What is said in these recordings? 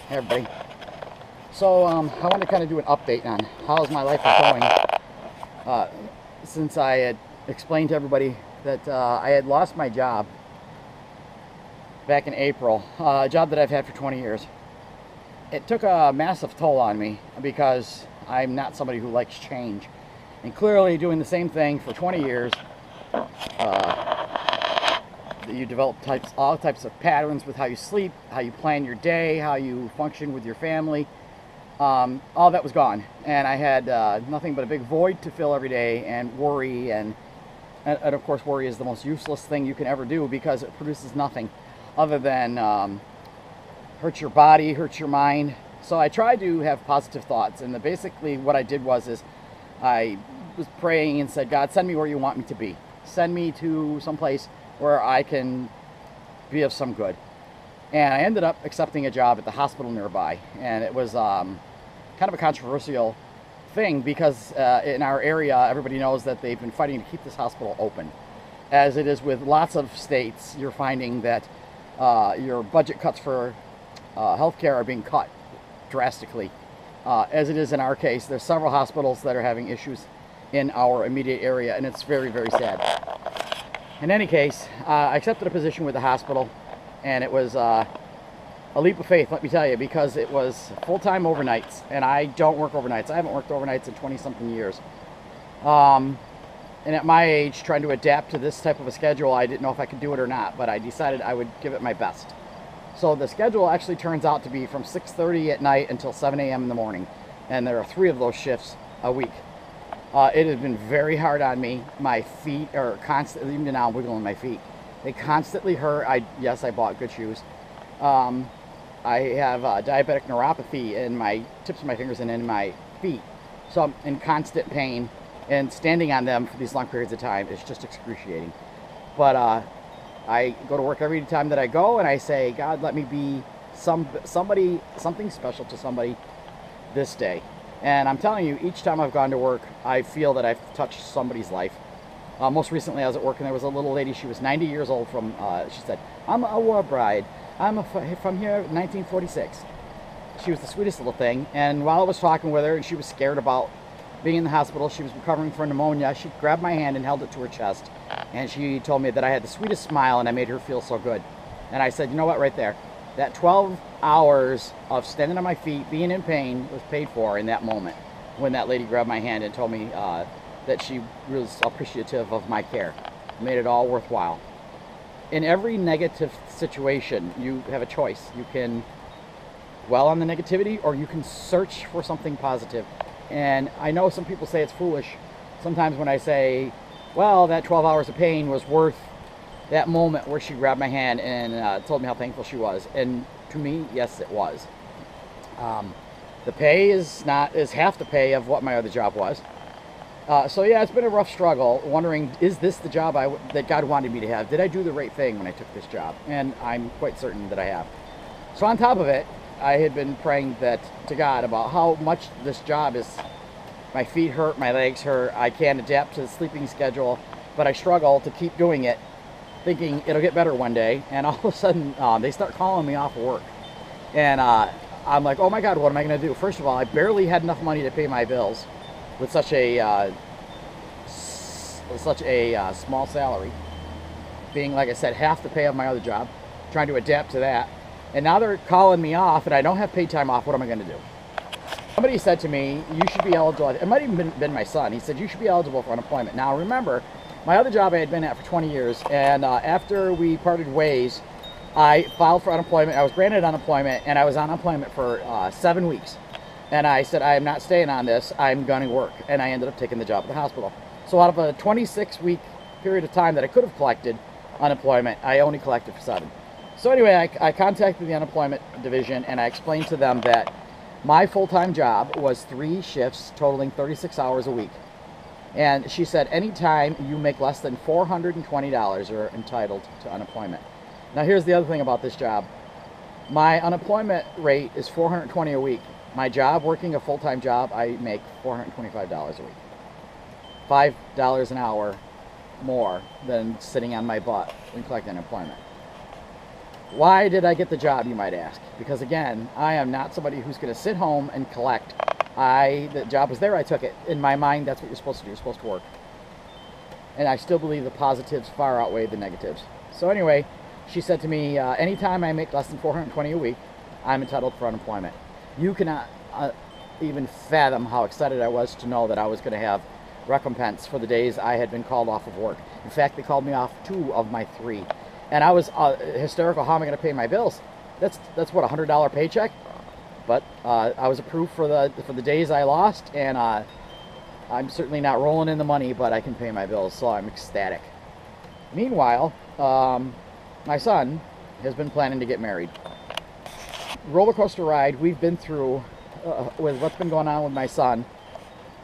Hey everybody. So I want to kind of do an update on how's my life going uh, since I had explained to everybody that I had lost my job back in April, a job that I've had for 20 years. It took a massive toll on me because I'm not somebody who likes change. And clearly doing the same thing for 20 years, you develop all types of patterns with how you sleep, how you plan your day, how you function with your family. All that was gone, and I had nothing but a big void to fill every day, and worry, and of course worry is the most useless thing you can ever do because it produces nothing other than hurts your body, hurts your mind. So I tried to have positive thoughts, and basically what I did was I was praying and said, God, send me where you want me to be. Send me to some place where I can be of some good. And I ended up accepting a job at the hospital nearby, and it was kind of a controversial thing because in our area everybody knows that they've been fighting to keep this hospital open. As it is with lots of states, you're finding that your budget cuts for healthcare are being cut drastically. As it is in our case, there's several hospitals that are having issues in our immediate area, and it's very, very sad. In any case, I accepted a position with the hospital, and it was a leap of faith, let me tell you, because it was full-time overnights, and I don't work overnights. I haven't worked overnights in 20-something years. And at my age, trying to adapt to this type of a schedule, I didn't know if I could do it or not, but I decided I would give it my best. So the schedule actually turns out to be from 6:30 at night until 7 a.m. in the morning, and there are 3 of those shifts a week. It has been very hard on me. My feet are constantly, even now I'm wiggling my feet. They constantly hurt. Yes, I bought good shoes. I have diabetic neuropathy in my tips of my fingers and in my feet. So I'm in constant pain, and standing on them for these long periods of time is just excruciating. But I go to work every time that I go, and I say, God, let me be something special to somebody this day. And I'm telling you, each time I've gone to work, I feel that I've touched somebody's life. Most recently, I was at work, and there was a little lady. She was 90 years old. She said, "I'm a war bride. I'm from here, 1946." She was the sweetest little thing. And while I was talking with her, and she was scared about being in the hospital, she was recovering from pneumonia. She grabbed my hand and held it to her chest, and she told me that I had the sweetest smile, and I made her feel so good. And I said, you know what, right there, that 12 hours of standing on my feet, being in pain, was paid for in that moment when that lady grabbed my hand and told me that she was appreciative of my care. It made it all worthwhile. In every negative situation, you have a choice. You can dwell on the negativity, or you can search for something positive. And I know some people say it's foolish sometimes when I say, well, that 12 hours of pain was worth that moment where she grabbed my hand and told me how thankful she was. And to me, yes, it was. The pay is half the pay of what my other job was. So yeah, it's been a rough struggle, wondering, is this the job that God wanted me to have? Did I do the right thing when I took this job? And I'm quite certain that I have. So on top of it, I had been praying to God about how much this job is. My feet hurt, my legs hurt, I can't adapt to the sleeping schedule, but I struggle to keep doing it, thinking it'll get better one day. And all of a sudden, they start calling me off of work. And I'm like, oh my God, what am I going to do? First of all, I barely had enough money to pay my bills with such a small salary, being, like I said, half the pay of my other job, trying to adapt to that. And now they're calling me off, and I don't have paid time off. What am I going to do? Somebody said to me, you should be eligible. It might have even been my son. He said, you should be eligible for unemployment. Now, remember, my other job I had been at for 20 years, and after we parted ways, I filed for unemployment. I was granted unemployment, and I was on unemployment for 7 weeks. And I said, I am not staying on this. I'm going to work. And I ended up taking the job at the hospital. So out of a 26-week period of time that I could have collected unemployment, I only collected for 7. So anyway, I contacted the unemployment division, and I explained to them that my full-time job was 3 shifts totaling 36 hours a week. And she said, anytime you make less than $420, you're entitled to unemployment. Now here's the other thing about this job. My unemployment rate is $420 a week. My job, working a full-time job, I make $425 a week. $5 an hour more than sitting on my butt and collecting unemployment. Why did I get the job, you might ask? Because again, I am not somebody who's going to sit home and collect. The job was there, I took it. In my mind, that's what you're supposed to do. You're supposed to work. And I still believe the positives far outweigh the negatives. So anyway, she said to me, anytime I make less than $420 a week, I'm entitled for unemployment. You cannot even fathom how excited I was to know that I was going to have recompense for the days I had been called off of work. In fact, they called me off 2 of my 3. And I was hysterical. How am I going to pay my bills? That's what, $100 paycheck? But I was approved for the days I lost, and I'm certainly not rolling in the money, but I can pay my bills, so I'm ecstatic. Meanwhile, my son has been planning to get married. Roller coaster ride we've been through with what's been going on with my son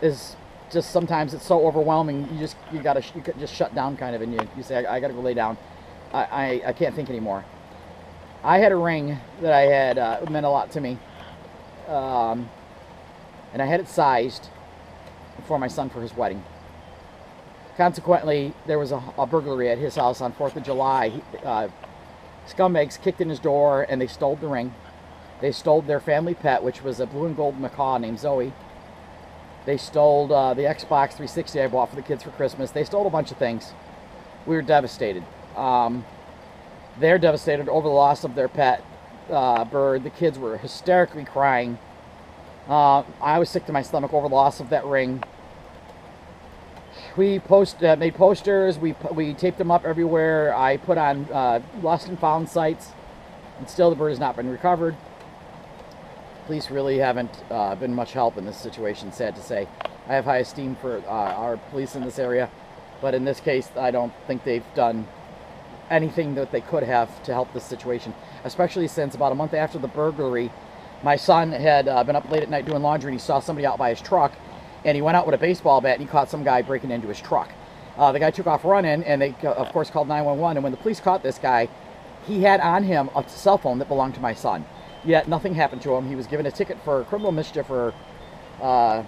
is just, sometimes it's so overwhelming. You could just shut down kind of, and you say, I gotta go lay down. I can't think anymore. I had a ring that I had meant a lot to me, and I had it sized for my son for his wedding. Consequently, there was a burglary at his house on 4th of July. Scumbags kicked in his door and they stole the ring. They stole their family pet, which was a blue and gold macaw named Zoe. They stole the Xbox 360 I bought for the kids for Christmas. They stole a bunch of things. We were devastated. They're devastated over the loss of their pet bird. The kids were hysterically crying. I was sick to my stomach over the loss of that ring. We made posters. We taped them up everywhere. I put on lost and found sites, and still the bird has not been recovered. Police really haven't been much help in this situation, sad to say. I have high esteem for our police in this area, but in this case, I don't think they've done anything that they could have to help this situation, especially since about a month after the burglary, my son had been up late at night doing laundry, and he saw somebody out by his truck, and he went out with a baseball bat, and he caught some guy breaking into his truck. The guy took off running, and they, of course, called 911, and when the police caught this guy, he had on him a cell phone that belonged to my son. Yet nothing happened to him. He was given a ticket for criminal mischief, or I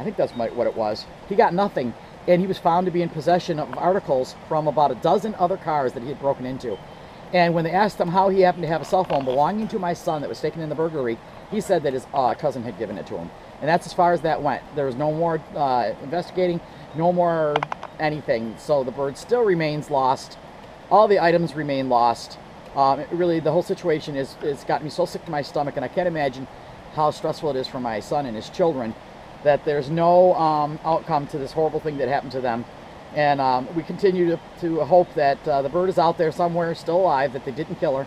think that's what it was. He got nothing, and he was found to be in possession of articles from about a dozen other cars that he had broken into. And when they asked him how he happened to have a cell phone belonging to my son that was taken in the burglary, he said that his cousin had given it to him. And that's as far as that went. There was no more investigating, no more anything. So the bird still remains lost. All the items remain lost. Really, the whole situation it's got me so sick to my stomach, and I can't imagine how stressful it is for my son and his children that there's no outcome to this horrible thing that happened to them. And we continue to hope that the bird is out there somewhere, still alive, that they didn't kill her,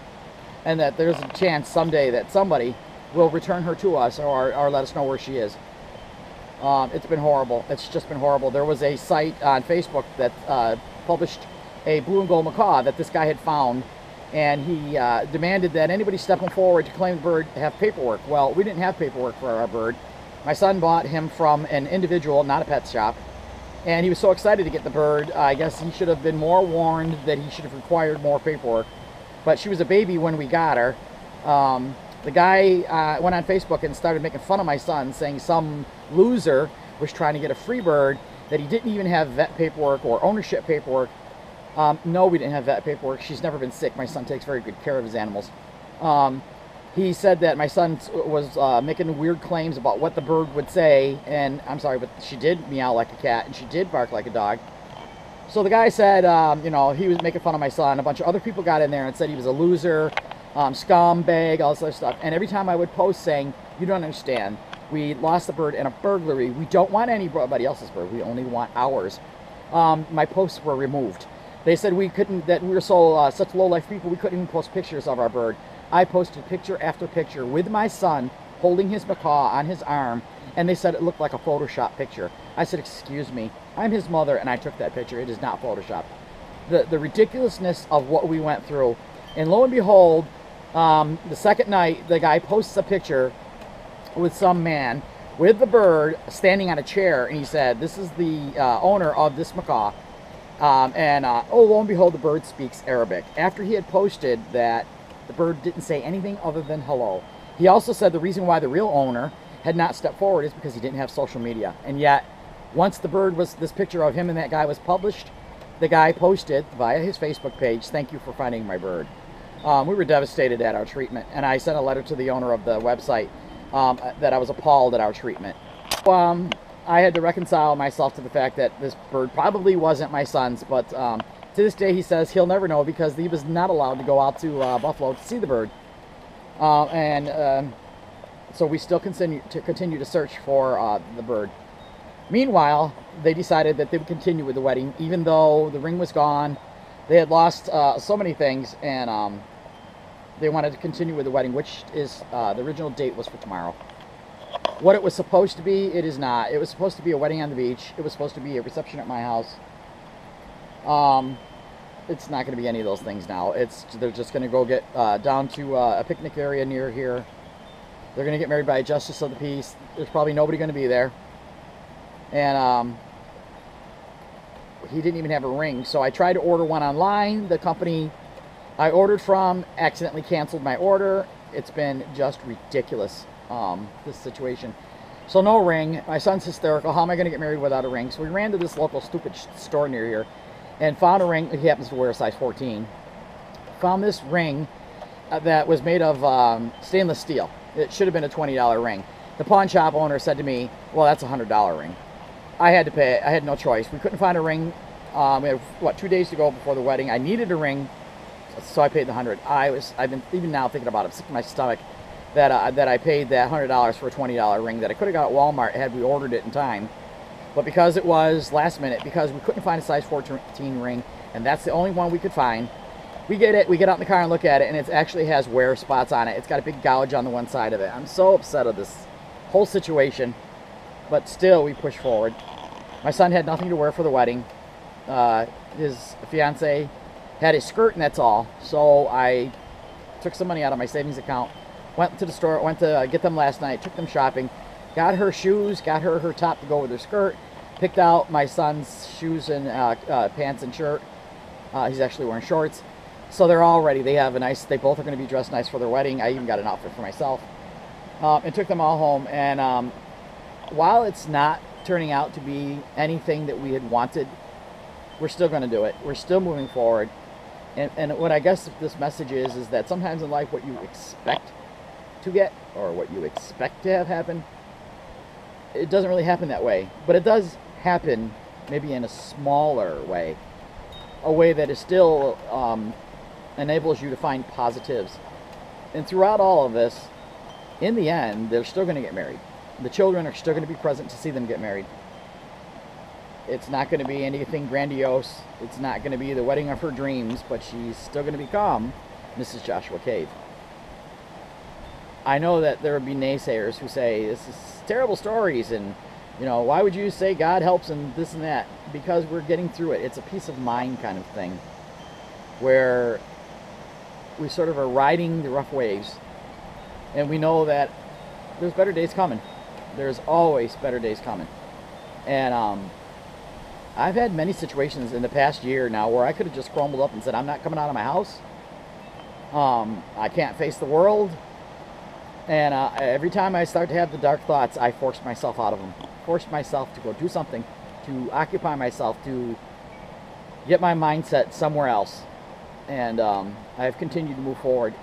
and that there's a chance someday that somebody will return her to us, or let us know where she is. It's been horrible. It's just been horrible. There was a site on Facebook that published a blue and gold macaw that this guy had found, and he demanded that anybody stepping forward to claim the bird have paperwork. Well, we didn't have paperwork for our bird. My son bought him from an individual, not a pet shop, and he was so excited to get the bird. I guess he should have been more warned that he should have required more paperwork. But she was a baby when we got her. The guy went on Facebook and started making fun of my son, saying some loser was trying to get a free bird, that he didn't even have vet paperwork or ownership paperwork. No, we didn't have vet paperwork. She's never been sick. My son takes very good care of his animals. He said that my son was making weird claims about what the bird would say, and I'm sorry, but she did meow like a cat, and she did bark like a dog. So the guy said, you know, he was making fun of my son. A bunch of other people got in there and said he was a loser, scumbag, all this other stuff. And every time I would post saying, you don't understand, we lost the bird in a burglary. We don't want anybody else's bird. We only want ours. My posts were removed. They said we couldn't, that we were so such low-life people, we couldn't even post pictures of our bird. I posted picture after picture with my son holding his macaw on his arm, and they said it looked like a Photoshop picture. I said, excuse me, I'm his mother, and I took that picture. It is not Photoshop. The ridiculousness of what we went through. And lo and behold, the second night, the guy posts a picture with some man with the bird standing on a chair, and he said, this is the owner of this macaw. Oh, lo and behold, the bird speaks Arabic. After he had posted that, the bird didn't say anything other than hello. He also said the reason why the real owner had not stepped forward is because he didn't have social media. And yet, once the bird was, this picture of him and that guy was published, the guy posted via his Facebook page, thank you for finding my bird. We were devastated at our treatment, and I sent a letter to the owner of the website that I was appalled at our treatment. I had to reconcile myself to the fact that this bird probably wasn't my son's, but to this day he says he'll never know because he was not allowed to go out to Buffalo to see the bird. So we still continue to search for the bird. Meanwhile, they decided that they would continue with the wedding, even though the ring was gone. They had lost so many things, and they wanted to continue with the wedding, which is the original date was for tomorrow. What it was supposed to be, it is not. It was supposed to be a wedding on the beach. It was supposed to be a reception at my house. It's not going to be any of those things now. They're just going to go get down to a picnic area near here. They're going to get married by a justice of the peace. There's probably nobody going to be there. And he didn't even have a ring. So I tried to order one online. The company I ordered from accidentally canceled my order. It's been just ridiculous, this situation. So no ring. My son's hysterical. How am I going to get married without a ring? So we ran to this local stupid store near here and found a ring. He happens to wear a size 14. Found this ring that was made of stainless steel. It should have been a $20 ring. The pawn shop owner said to me, well, that's a $100 ring. I had to pay it. I had no choice. We couldn't find a ring. We had, 2 days to go before the wedding. I needed a ring, so I paid the $100. I've been even now thinking about it. I'm sick to my stomach that I paid that $100 for a $20 ring that I could have got at Walmart had we ordered it in time. But because it was last minute, because we couldn't find a size 14 ring, and that's the only one we could find, we get it, we get out in the car and look at it, and it actually has wear spots on it. It's got a big gouge on the one side of it. I'm so upset of this whole situation, but still we push forward. My son had nothing to wear for the wedding. His fiance had a skirt and that's all. So I took some money out of my savings account, went to the store, went to get them last night, took them shopping, got her shoes, got her top to go with her skirt, picked out my son's shoes and pants and shirt. He's actually wearing shorts. So they're all ready. They both are going to be dressed nice for their wedding. I even got an outfit for myself. And took them all home. And while it's not turning out to be anything that we had wanted, we're still going to do it. We're still moving forward. And what I guess this message is that sometimes in life what you expect to get or what you expect to have happen, it doesn't really happen that way. But it does happen maybe in a smaller way. A way that is still enables you to find positives. And throughout all of this, in the end, they're still going to get married. The children are still going to be present to see them get married. It's not going to be anything grandiose. It's not going to be the wedding of her dreams, but she's still going to become Mrs. Joshua Cave. I know that there will be naysayers who say, this is terrible stories, and you know, why would you say God helps and this and that? Because we're getting through it. It's a peace of mind kind of thing, where we sort of are riding the rough waves, and we know that there's better days coming. There's always better days coming. And I've had many situations in the past year now where I could have just crumbled up and said, I'm not coming out of my house. I can't face the world. And every time I start to have the dark thoughts, I force myself out of them. Force myself to go do something, to occupy myself, to get my mindset somewhere else. And I have continued to move forward.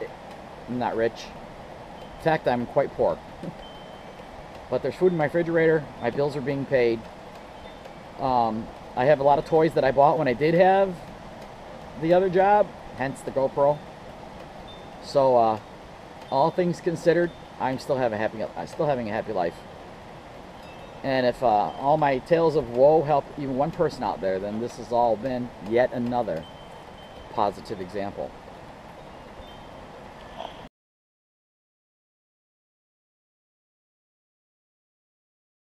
I'm not rich. In fact, I'm quite poor. But there's food in my refrigerator. My bills are being paid. I have a lot of toys that I bought when I did have the other job, hence the GoPro. So all things considered, I'm still having a happy life. And if all my tales of woe help even one person out there, then this has all been yet another positive example.